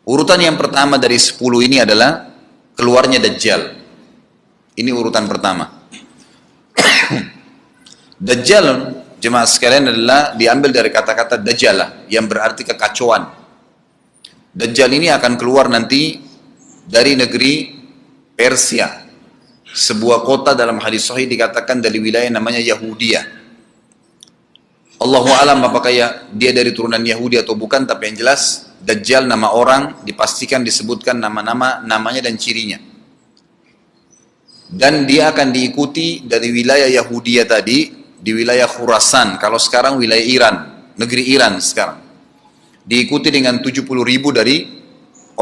Urutan yang pertama dari 10 ini adalah keluarnya Dajjal. Ini urutan pertama. Dajjal, jemaah sekalian, adalah diambil dari kata-kata Dajjalah yang berarti kekacauan. Dajjal ini akan keluar nanti dari negeri Persia. Sebuah kota dalam hadis sahih dikatakan dari wilayah namanya Yahudiyah. Allahu alam apakah dia dari turunan Yahudi atau bukan, tapi yang jelas Dajjal nama orang, dipastikan disebutkan namanya dan cirinya. Dan dia akan diikuti dari wilayah Yahudiyah tadi, di wilayah Khurasan, kalau sekarang wilayah Iran, negeri Iran sekarang. Diikuti dengan 70.000 dari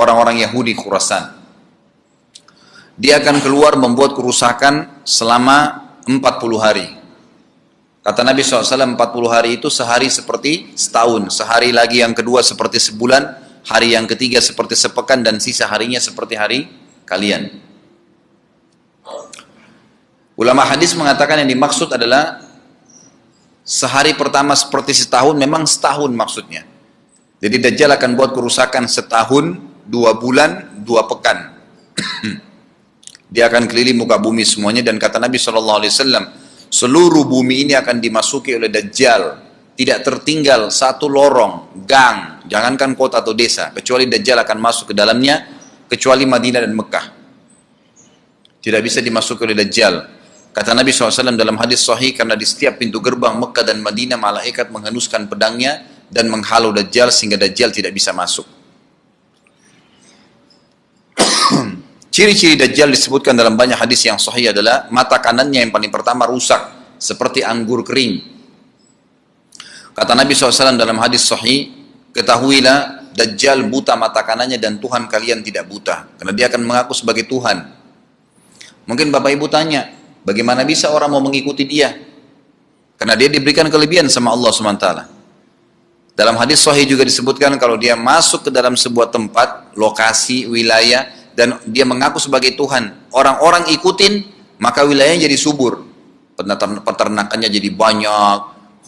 orang-orang Yahudi Khurasan. Dia akan keluar membuat kerusakan selama 40 hari. Kata Nabi SAW, 40 hari itu sehari seperti setahun, sehari lagi yang kedua seperti sebulan, hari yang ketiga seperti sepekan, dan sisa harinya seperti hari kalian. Ulama hadis mengatakan yang dimaksud adalah sehari pertama seperti setahun, memang setahun maksudnya. Jadi Dajjal akan buat kerusakan setahun, 2 bulan, 2 pekan. Dia akan keliling muka bumi semuanya, dan kata Nabi SAW, seluruh bumi ini akan dimasuki oleh Dajjal. Tidak tertinggal satu lorong, gang, jangankan kota atau desa, kecuali Dajjal akan masuk ke dalamnya, kecuali Madinah dan Mekah. Tidak bisa dimasuki oleh Dajjal. Kata Nabi SAW dalam hadis sahih, karena di setiap pintu gerbang Mekah dan Madinah, malaikat menghenuskan pedangnya dan menghalau Dajjal sehingga Dajjal tidak bisa masuk. Ciri-ciri Dajjal disebutkan dalam banyak hadis yang sahih adalah mata kanannya yang paling pertama rusak, seperti anggur kering. Kata Nabi SAW dalam hadis sahih, ketahuilah Dajjal buta mata kanannya dan Tuhan kalian tidak buta. Karena dia akan mengaku sebagai Tuhan. Mungkin Bapak Ibu tanya, bagaimana bisa orang mau mengikuti dia? Karena dia diberikan kelebihan sama Allah SWT. Dalam hadis sahih juga disebutkan kalau dia masuk ke dalam sebuah tempat, lokasi, wilayah, dan dia mengaku sebagai Tuhan, orang-orang ikutin, maka wilayahnya jadi subur, peternakannya jadi banyak,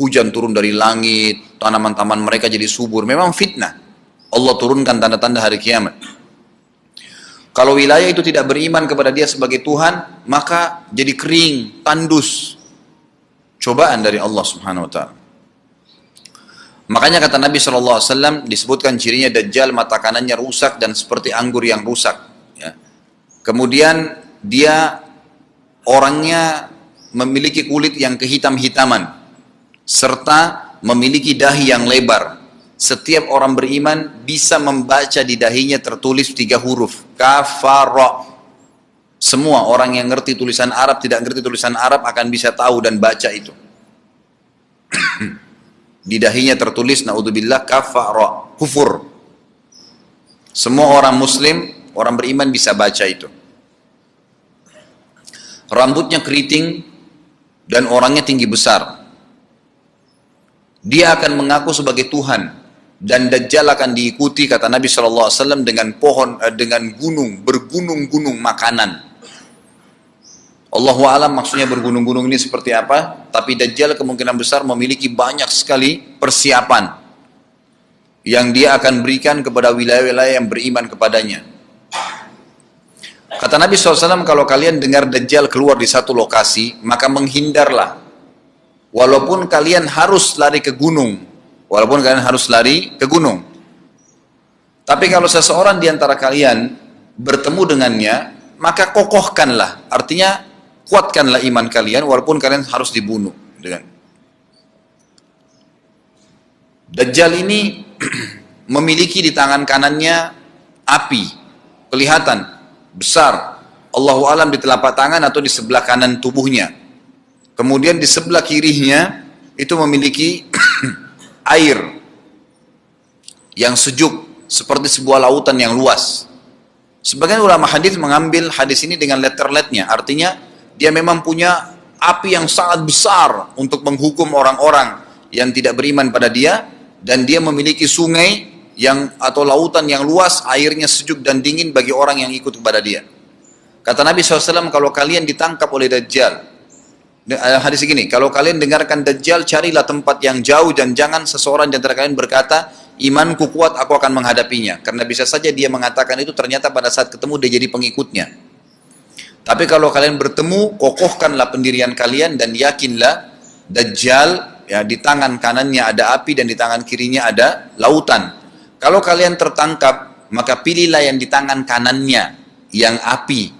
hujan turun dari langit, tanaman-tanaman mereka jadi subur. Memang fitnah. Allah turunkan tanda-tanda hari kiamat. Kalau wilayah itu tidak beriman kepada dia sebagai Tuhan, maka jadi kering, tandus. Cobaan dari Allah Subhanahu wa Ta'ala. Makanya kata Nabi SAW, disebutkan cirinya Dajjal mata kanannya rusak dan seperti anggur yang rusak. Ya. Kemudian dia orangnya memiliki kulit yang kehitam-hitaman serta memiliki dahi yang lebar. Setiap orang beriman bisa membaca di dahinya tertulis 3 huruf, kafara. Semua orang yang ngerti tulisan Arab, tidak ngerti tulisan Arab akan bisa tahu dan baca itu. Di dahinya tertulis naudzubillah kafara, kufur. Semua orang muslim, orang beriman bisa baca itu. Rambutnya keriting dan orangnya tinggi besar. Dia akan mengaku sebagai Tuhan dan Dajjal akan diikuti kata Nabi SAW dengan dengan gunung, bergunung-gunung makanan. Allahu alam maksudnya bergunung-gunung ini seperti apa, tapi Dajjal kemungkinan besar memiliki banyak sekali persiapan yang dia akan berikan kepada wilayah-wilayah yang beriman kepadanya. Kata Nabi SAW, kalau kalian dengar Dajjal keluar di satu lokasi, maka menghindarlah. Walaupun kalian harus lari ke gunung. Tapi kalau seseorang di antara kalian bertemu dengannya, maka kokohkanlah. Artinya, kuatkanlah iman kalian, walaupun kalian harus dibunuh. Dajjal ini memiliki di tangan kanannya api. Kelihatan besar, Allahu alam di telapak tangan atau di sebelah kanan tubuhnya. Kemudian di sebelah kirinya itu memiliki air yang sejuk seperti sebuah lautan yang luas. Sebagian ulama hadis mengambil hadis ini dengan letter-letternya, artinya dia memang punya api yang sangat besar untuk menghukum orang-orang yang tidak beriman pada dia, dan dia memiliki sungai atau lautan yang luas, airnya sejuk dan dingin bagi orang yang ikut kepada dia. Kata Nabi SAW, kalau kalian ditangkap oleh Dajjal, hadis begini, kalau kalian dengarkan Dajjal, carilah tempat yang jauh dan jangan seseorang di antara kalian berkata, imanku kuat, aku akan menghadapinya. Karena bisa saja dia mengatakan itu, ternyata pada saat ketemu dia jadi pengikutnya. Tapi kalau kalian bertemu, kokohkanlah pendirian kalian dan yakinlah Dajjal, ya, di tangan kanannya ada api dan di tangan kirinya ada lautan. Kalau kalian tertangkap, maka pilihlah yang di tangan kanannya, yang api.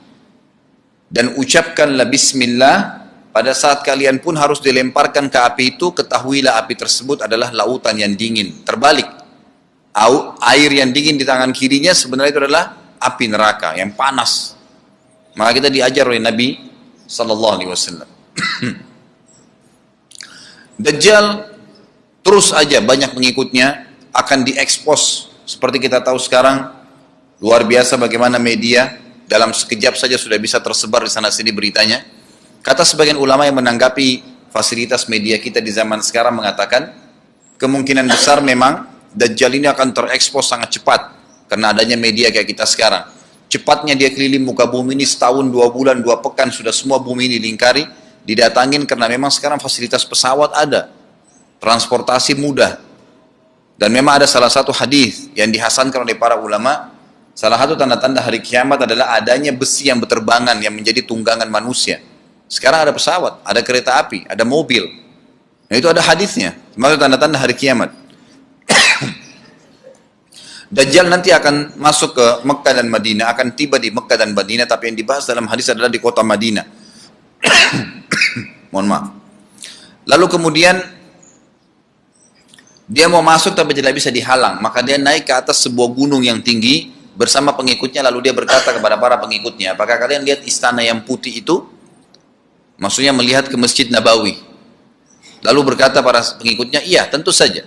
Dan ucapkanlah bismillah. Pada saat kalian pun harus dilemparkan ke api itu, ketahuilah api tersebut adalah lautan yang dingin. Terbalik, air yang dingin di tangan kirinya sebenarnya itu adalah api neraka yang panas. Maka kita diajar oleh Nabi SAW. Dajjal terus aja banyak pengikutnya, akan diekspos. Seperti kita tahu sekarang, luar biasa bagaimana media dalam sekejap saja sudah bisa tersebar di sana sini beritanya. Kata sebagian ulama yang menanggapi fasilitas media kita di zaman sekarang mengatakan, kemungkinan besar memang Dajjal ini akan terekspos sangat cepat karena adanya media kayak kita sekarang. Cepatnya dia keliling muka bumi ini setahun, 2 bulan, 2 pekan, sudah semua bumi ini dilingkari, didatangin karena memang sekarang fasilitas pesawat ada, transportasi mudah. Dan memang ada salah satu hadis yang dihasankan oleh para ulama, salah satu tanda-tanda hari kiamat adalah adanya besi yang berterbangan yang menjadi tunggangan manusia. Sekarang ada pesawat, ada kereta api, ada mobil. Nah, itu ada hadisnya, maksud tanda-tanda hari kiamat. Dajjal nanti akan masuk ke Mekah dan Madinah, akan tiba di Mekah dan Madinah, tapi yang dibahas dalam hadis adalah di kota Madinah. Mohon maaf. Lalu kemudian dia mau masuk tapi tidak bisa dihalang, maka dia naik ke atas sebuah gunung yang tinggi bersama pengikutnya, lalu dia berkata kepada para pengikutnya, apakah kalian lihat istana yang putih itu? Maksudnya melihat ke Masjid Nabawi. Lalu berkata para pengikutnya, iya tentu saja.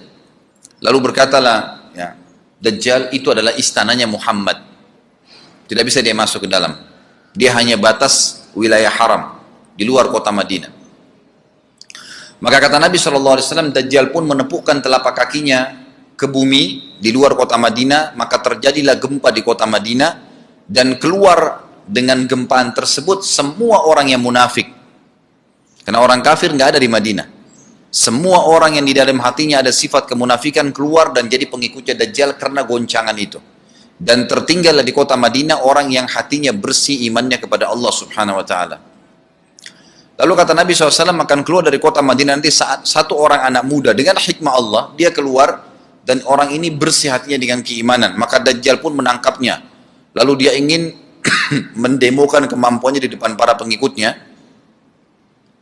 Lalu berkatalah, ya, Dajjal itu adalah istananya Muhammad. Tidak bisa dia masuk ke dalam. Dia hanya batas wilayah haram di luar kota Madinah. Maka kata Nabi SAW, Dajjal pun menepukkan telapak kakinya ke bumi di luar kota Madinah, maka terjadilah gempa di kota Madinah, dan keluar dengan gempaan tersebut semua orang yang munafik. Karena orang kafir nggak ada di Madinah. Semua orang yang di dalam hatinya ada sifat kemunafikan keluar dan jadi pengikutnya Dajjal karena goncangan itu. Dan tertinggallah di kota Madinah orang yang hatinya bersih imannya kepada Allah Subhanahu Wa Taala. Lalu kata Nabi SAW akan keluar dari kota Madinah nanti saat satu orang anak muda dengan hikmah Allah, dia keluar dan orang ini bersih hatinya dengan keimanan. Maka Dajjal pun menangkapnya. Lalu dia ingin mendemokan kemampuannya di depan para pengikutnya.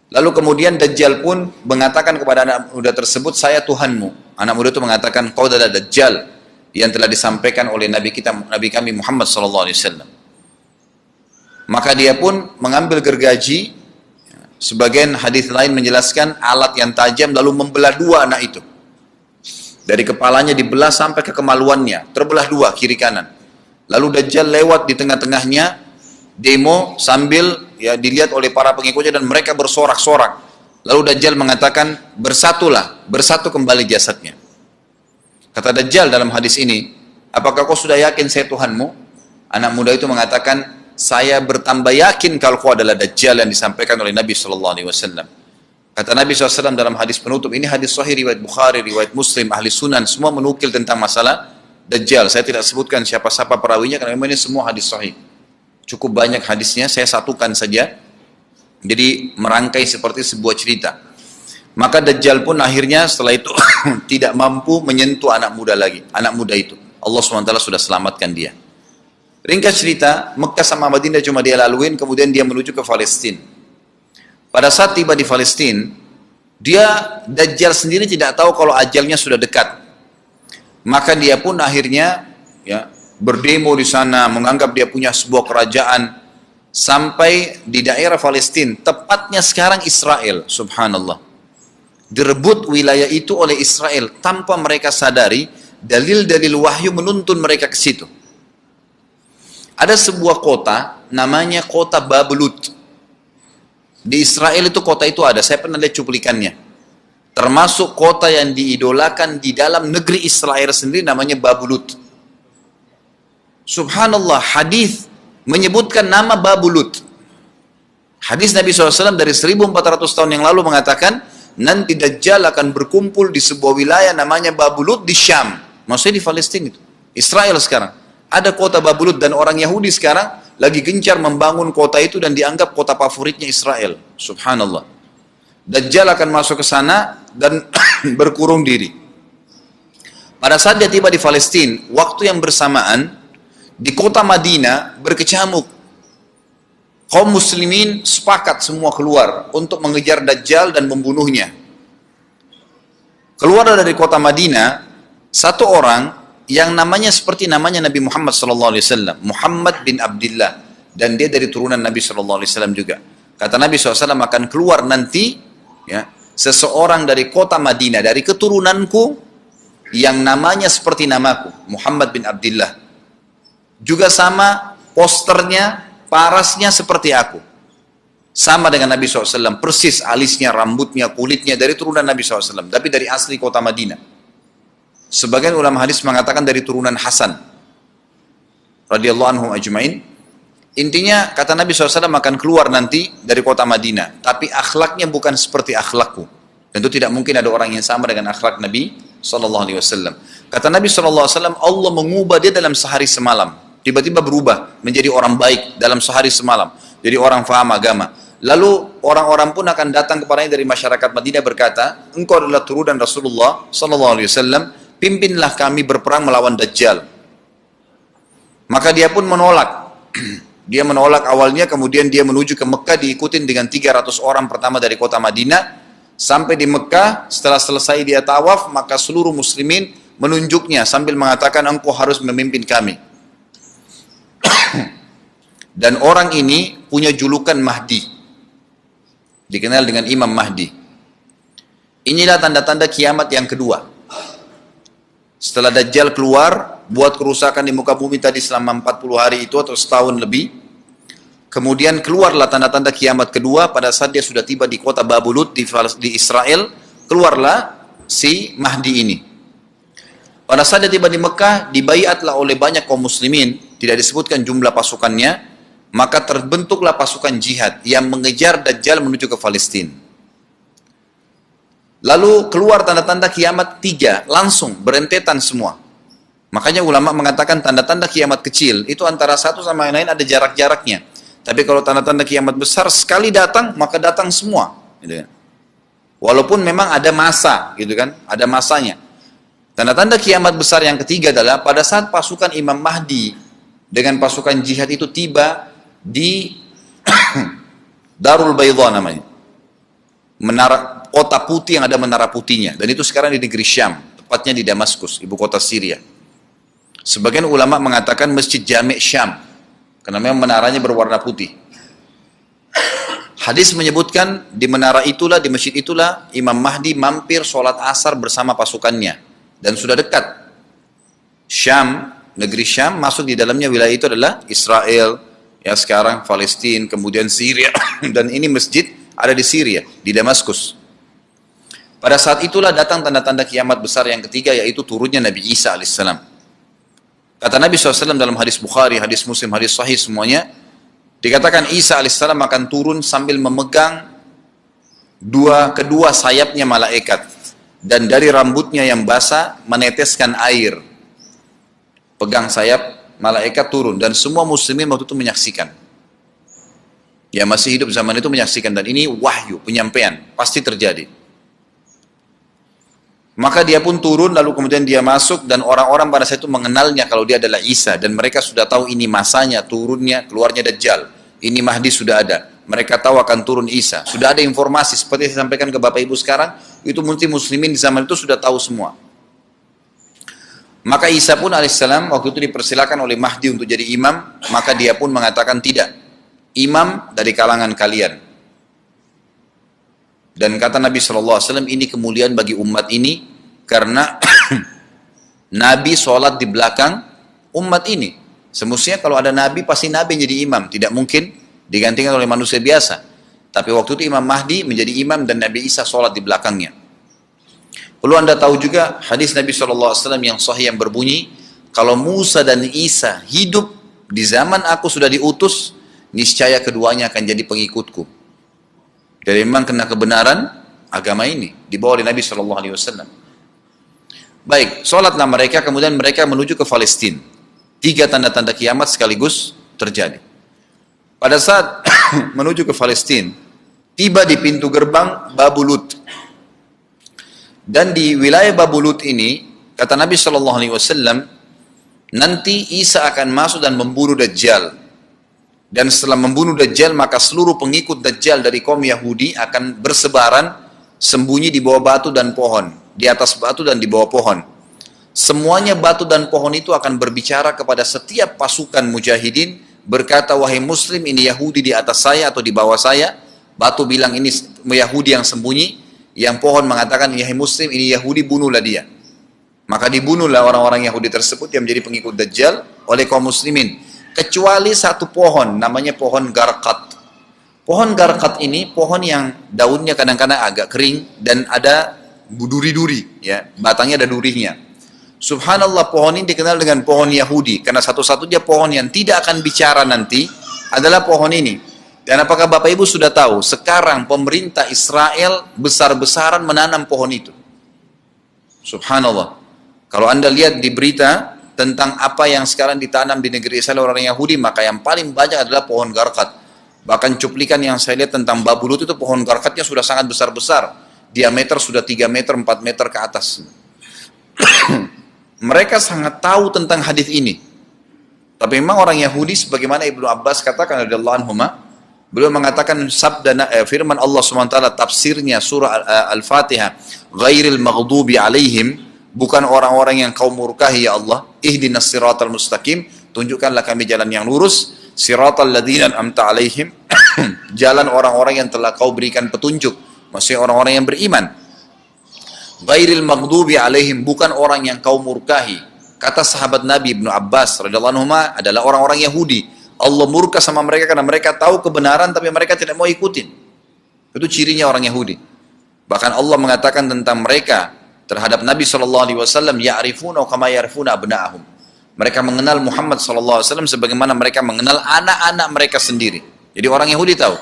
Lalu kemudian Dajjal pun mengatakan kepada anak muda tersebut, saya Tuhanmu. Anak muda itu mengatakan, kau adalah Dajjal yang telah disampaikan oleh Nabi kami Muhammad SAW. Maka dia pun mengambil gergaji. Sebagian hadis lain menjelaskan alat yang tajam lalu membelah dua anak itu. Dari kepalanya dibelah sampai ke kemaluannya, terbelah dua kiri kanan. Lalu Dajjal lewat di tengah-tengahnya, demo sambil ya dilihat oleh para pengikutnya dan mereka bersorak-sorak. Lalu Dajjal mengatakan, bersatulah, bersatu kembali jasadnya. Kata Dajjal dalam hadis ini, apakah kau sudah yakin saya Tuhanmu? Anak muda itu mengatakan, saya bertambah yakin kalau kau adalah Dajjal yang disampaikan oleh Nabi SAW. Kata Nabi SAW dalam hadis penutup, ini hadis sahih riwayat Bukhari, riwayat Muslim, ahli sunan, semua menukil tentang masalah Dajjal. Saya tidak sebutkan siapa-siapa perawinya karena memang ini semua hadis sahih. Cukup banyak hadisnya, saya satukan saja. Jadi merangkai seperti sebuah cerita. Maka Dajjal pun akhirnya setelah itu tidak mampu menyentuh anak muda lagi. Anak muda itu, Allah SWT sudah selamatkan dia. Ringkas cerita, Mekah sama Madinah cuma dia laluin, kemudian dia menuju ke Palestina. Pada saat tiba di Palestina, Dajjal sendiri tidak tahu kalau ajalnya sudah dekat. Maka dia pun akhirnya ya berdemo di sana, menganggap dia punya sebuah kerajaan, sampai di daerah Palestina, tepatnya sekarang Israel, subhanallah. Direbut wilayah itu oleh Israel tanpa mereka sadari, dalil-dalil wahyu menuntun mereka ke situ. Ada sebuah kota, namanya kota Babelut. Di Israel itu kota itu ada, saya pernah lihat cuplikannya. Termasuk kota yang diidolakan di dalam negeri Israel sendiri, namanya Babelut. Subhanallah, hadis menyebutkan nama Babelut. Hadis Nabi SAW dari 1400 tahun yang lalu mengatakan, nanti Dajjal akan berkumpul di sebuah wilayah namanya Babelut di Syam. Maksudnya di Palestina itu. Israel sekarang. Ada kota Babulut dan orang Yahudi sekarang lagi gencar membangun kota itu dan dianggap kota favoritnya Israel. Subhanallah. Dajjal akan masuk ke sana dan berkurung diri. Pada saat dia tiba di Palestina, waktu yang bersamaan, di kota Madinah berkecamuk. Kaum muslimin sepakat semua keluar untuk mengejar Dajjal dan membunuhnya. Keluar dari kota Madinah, satu orang yang namanya seperti namanya Nabi Muhammad SAW, Muhammad bin Abdullah, dan dia dari turunan Nabi SAW juga. Kata Nabi SAW akan keluar nanti, ya, seseorang dari kota Madinah, dari keturunanku, yang namanya seperti namaku, Muhammad bin Abdullah. Juga sama posternya, parasnya seperti aku. Sama dengan Nabi SAW, persis alisnya, rambutnya, kulitnya, dari turunan Nabi SAW, tapi dari asli kota Madinah. Sebagian ulama hadis mengatakan dari turunan Hasan radhiyallahu anhu ajmain. Intinya kata Nabi SAW akan keluar nanti dari kota Madinah, tapi akhlaknya bukan seperti akhlakku. Tentu tidak mungkin ada orang yang sama dengan akhlak Nabi SAW. Kata Nabi SAW, Allah mengubah dia dalam sehari semalam. Tiba-tiba berubah menjadi orang baik dalam sehari semalam, jadi orang faham agama. Lalu orang-orang pun akan datang kepadanya dari masyarakat Madinah berkata, engkau adalah turunan Rasulullah SAW, pimpinlah kami berperang melawan Dajjal. Maka dia pun menolak. Dia menolak awalnya, kemudian dia menuju ke Mekah diikutin dengan 300 orang pertama dari kota Madinah. Sampai di Mekah, setelah selesai dia tawaf, maka seluruh muslimin menunjuknya sambil mengatakan, engkau harus memimpin kami. Dan orang ini punya julukan Mahdi. Dikenal dengan Imam Mahdi. Inilah tanda-tanda kiamat yang kedua. Setelah Dajjal keluar, buat kerusakan di muka bumi tadi selama 40 hari itu atau setahun lebih. Kemudian keluarlah tanda-tanda kiamat kedua pada saat dia sudah tiba di kota Babulut di Israel. Keluarlah si Mahdi ini. Pada saat dia tiba di Mekah, dibaiatlah oleh banyak kaum muslimin. Tidak disebutkan jumlah pasukannya. Maka terbentuklah pasukan jihad yang mengejar Dajjal menuju ke Palestina. Lalu keluar tanda-tanda kiamat 3, langsung berentetan semua. Makanya ulama mengatakan tanda-tanda kiamat kecil itu antara satu sama yang lain ada jarak-jaraknya. Tapi kalau tanda-tanda kiamat besar sekali datang, maka datang semua. Gitu kan. Walaupun memang ada masa, gitu kan, ada masanya. Tanda-tanda kiamat besar yang ketiga adalah pada saat pasukan Imam Mahdi dengan pasukan jihad itu tiba di Darul Baydha namanya. Menara kota putih yang ada menara putihnya, dan itu sekarang di negeri Syam, tepatnya di Damaskus, ibu kota Syria. Sebagian ulama mengatakan Masjid Jami' Syam, karena memang menaranya berwarna putih. Hadis menyebutkan di menara itulah, di masjid itulah Imam Mahdi mampir sholat asar bersama pasukannya, dan sudah dekat. Syam, negeri Syam, masuk di dalamnya wilayah itu adalah Israel, ya sekarang Palestina, kemudian Syria, dan ini masjid ada di Syria, di Damaskus. Pada saat itulah datang tanda-tanda kiamat besar yang ketiga, yaitu turunnya Nabi Isa alaihissalam. Kata Nabi SAW dalam hadis Bukhari, hadis Muslim, hadis Sahih semuanya, dikatakan Isa alaihissalam akan turun sambil memegang kedua sayapnya malaikat, dan dari rambutnya yang basah meneteskan air. Pegang sayap malaikat turun, dan semua muslimin waktu itu menyaksikan. Ya masih hidup zaman itu menyaksikan, dan ini wahyu, penyampaian, pasti terjadi. Maka dia pun turun, lalu kemudian dia masuk, dan orang-orang pada saat itu mengenalnya kalau dia adalah Isa, dan mereka sudah tahu ini masanya, turunnya, keluarnya Dajjal. Ini Mahdi sudah ada. Mereka tahu akan turun Isa. Sudah ada informasi, seperti saya sampaikan ke Bapak Ibu sekarang, itu mungkin muslimin di zaman itu sudah tahu semua. Maka Isa pun alaihissalam waktu itu dipersilakan oleh Mahdi untuk jadi imam, maka dia pun mengatakan tidak. Imam dari kalangan kalian. Dan kata Nabi SAW, ini kemuliaan bagi umat ini, karena Nabi sholat di belakang umat ini. Semestinya kalau ada Nabi, pasti Nabi yang jadi imam. Tidak mungkin digantikan oleh manusia biasa. Tapi waktu itu Imam Mahdi menjadi imam dan Nabi Isa sholat di belakangnya. Perlu anda tahu juga hadis Nabi SAW yang sahih yang berbunyi, kalau Musa dan Isa hidup di zaman aku sudah diutus, niscaya keduanya akan jadi pengikutku. Jadi memang kena kebenaran agama ini dibawa oleh Nabi SAW. Baik, sholatlah mereka, kemudian mereka menuju ke Palestina. 3 tanda-tanda kiamat sekaligus terjadi. Pada saat menuju ke Palestina, tiba di pintu gerbang Babulut. Dan di wilayah Babulut ini, kata Nabi SAW, nanti Isa akan masuk dan membunuh Dajjal. Dan setelah membunuh Dajjal, maka seluruh pengikut Dajjal dari kaum Yahudi akan bersebaran, sembunyi di bawah batu dan pohon, di atas batu dan di bawah pohon. Semuanya batu dan pohon itu akan berbicara kepada setiap pasukan mujahidin, berkata, wahai muslim, ini Yahudi di atas saya atau di bawah saya. Batu bilang ini Yahudi yang sembunyi, yang pohon mengatakan, wahai muslim, ini Yahudi, bunuhlah dia. Maka dibunuhlah orang-orang Yahudi tersebut yang menjadi pengikut Dajjal oleh kaum muslimin. Kecuali satu pohon, namanya pohon Garqat. Pohon Garqat ini pohon yang daunnya kadang-kadang agak kering dan ada duri-duri, ya, batangnya ada durinya. Subhanallah, pohon ini dikenal dengan pohon Yahudi karena satu-satunya pohon yang tidak akan bicara nanti adalah pohon ini. Dan apakah Bapak Ibu sudah tahu sekarang pemerintah Israel besar-besaran menanam pohon itu? Subhanallah. Kalau Anda lihat di berita tentang apa yang sekarang ditanam di negeri Israel orang Yahudi, maka yang paling banyak adalah pohon Garqat. Bahkan cuplikan yang saya lihat tentang Babulut itu pohon Garqatnya sudah sangat besar-besar. Diameter sudah 3 meter, 4 meter ke atas. Mereka sangat tahu tentang hadis ini. Tapi memang orang Yahudi, sebagaimana Ibnu Abbas katakan radhiyallahu anhuma, beliau mengatakan sabda firman Allah SWT, tafsirnya surah Al-Fatihah, ghairil maghdubi alaihim, bukan orang-orang yang kau murkahi ya Allah, ihdinas siratal mustaqim, tunjukkanlah kami jalan yang lurus, siratal ladzina an'amta alaihim, jalan orang-orang yang telah kau berikan petunjuk, maksudnya orang-orang yang beriman. Ghairil maghdubi alaihim, bukan orang yang kau murkahi. Kata sahabat Nabi Ibnu Abbas radhiyallahu anhu adalah orang-orang Yahudi. Allah murka sama mereka karena mereka tahu kebenaran tapi mereka tidak mau ikutin. Itu cirinya orang Yahudi. Bahkan Allah mengatakan tentang mereka terhadap Nabi SAW, ya'rifuna kama ya'rifuna abna'ahum. Mereka mengenal Muhammad SAW sebagaimana mereka mengenal anak-anak mereka sendiri. Jadi orang Yahudi tahu.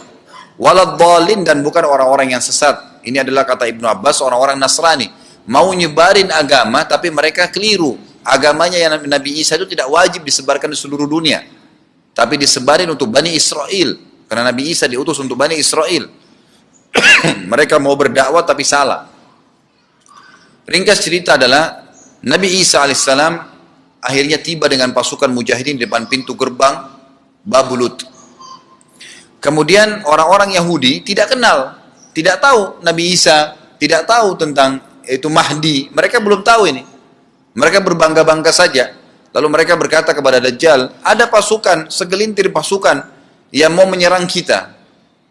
Waladhdallin, dan bukan orang-orang yang sesat. Ini adalah kata Ibnu Abbas, orang-orang Nasrani. Mau nyebarin agama, tapi mereka keliru. Agamanya yang Nabi Isa itu tidak wajib disebarkan di seluruh dunia. Tapi disebarin untuk Bani Israel. Karena Nabi Isa diutus untuk Bani Israel. Mereka mau berdakwah tapi salah. Ringkas cerita adalah, Nabi Isa alaihissalam akhirnya tiba dengan pasukan mujahidin di depan pintu gerbang Babulut. Kemudian orang-orang Yahudi tidak kenal, tidak tahu Nabi Isa, tidak tahu tentang itu Mahdi. Mereka belum tahu ini. Mereka berbangga-bangga saja. Lalu mereka berkata kepada Dajjal, ada pasukan, segelintir pasukan yang mau menyerang kita.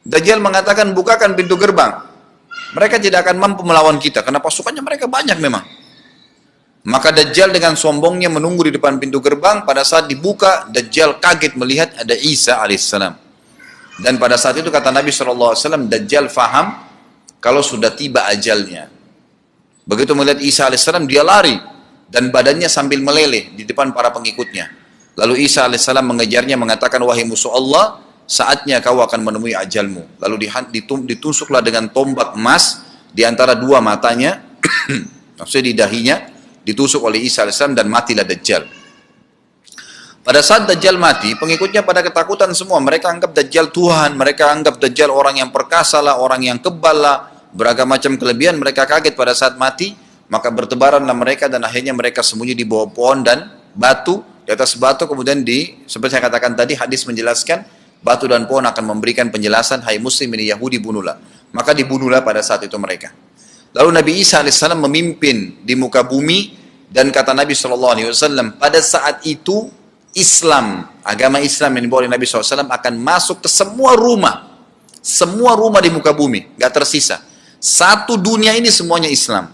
Dajjal mengatakan, bukakan pintu gerbang. Mereka tidak akan mampu melawan kita, karena pasukannya mereka banyak memang. Maka Dajjal dengan sombongnya menunggu di depan pintu gerbang. Pada saat dibuka, Dajjal kaget melihat ada Isa alaihissalam. Dan pada saat itu kata Nabi SAW, Dajjal faham kalau sudah tiba ajalnya. Begitu melihat Isa alaihissalam, dia lari. Dan badannya sambil meleleh di depan para pengikutnya. Lalu Isa alaihissalam mengejarnya, mengatakan, wahai musuh Allah, saatnya kau akan menemui ajalmu. Lalu ditusuklah dengan tombak emas di antara dua matanya, maksudnya di dahinya, ditusuk oleh Isa alaihissalam dan matilah Dajjal. Pada saat Dajjal mati, pengikutnya pada ketakutan semua. Mereka anggap Dajjal Tuhan, mereka anggap Dajjal orang yang perkasa lah, orang yang kebal lah, beragam macam kelebihan. Mereka kaget pada saat mati, maka bertebaranlah mereka dan akhirnya mereka sembunyi di bawah pohon dan batu. Di atas batu kemudian seperti saya katakan tadi, hadis menjelaskan, batu dan pohon akan memberikan penjelasan, hai muslim ini Yahudi, bunuhlah. Maka dibunuhlah pada saat itu mereka. Lalu Nabi Isa AS memimpin di muka bumi, dan kata Nabi SAW, pada saat itu Islam, agama Islam yang dibawa oleh Nabi SAW akan masuk ke semua rumah di muka bumi, gak tersisa. Satu dunia ini semuanya Islam.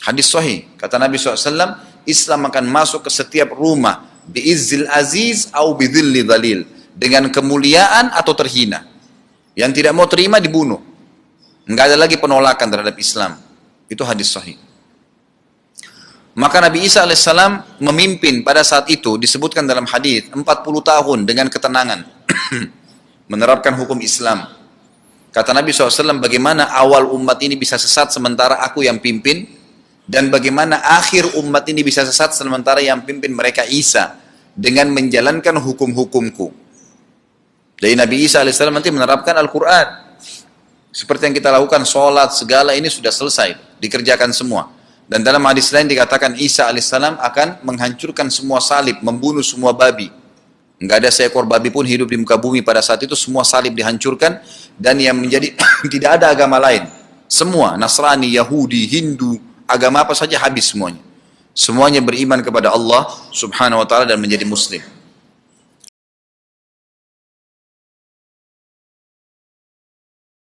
Hadis sahih, kata Nabi SAW, Islam akan masuk ke setiap rumah, bi'izzil aziz au bidzilli dhalil, dengan kemuliaan atau terhina. Yang tidak mau terima dibunuh. Nggak ada lagi penolakan terhadap Islam. Itu hadis sahih. Maka Nabi Isa alaihissalam memimpin pada saat itu, disebutkan dalam hadis 40 tahun dengan ketenangan menerapkan hukum Islam. Kata Nabi SAW, bagaimana awal umat ini bisa sesat sementara aku yang pimpin? Dan bagaimana akhir umat ini bisa sesat sementara yang pimpin mereka Isa dengan menjalankan hukum-hukumku. Jadi Nabi Isa alaihissalam nanti menerapkan Al-Quran. Seperti yang kita lakukan, sholat, segala ini sudah selesai, dikerjakan semua. Dan dalam hadis lain dikatakan Isa alaihissalam akan menghancurkan semua salib, membunuh semua babi. Enggak ada seekor babi pun hidup di muka bumi pada saat itu, semua salib dihancurkan. Dan yang menjadi, tidak ada agama lain. Semua, Nasrani, Yahudi, Hindu, agama apa saja habis semuanya. Semuanya beriman kepada Allah subhanahu wa ta'ala dan menjadi muslim.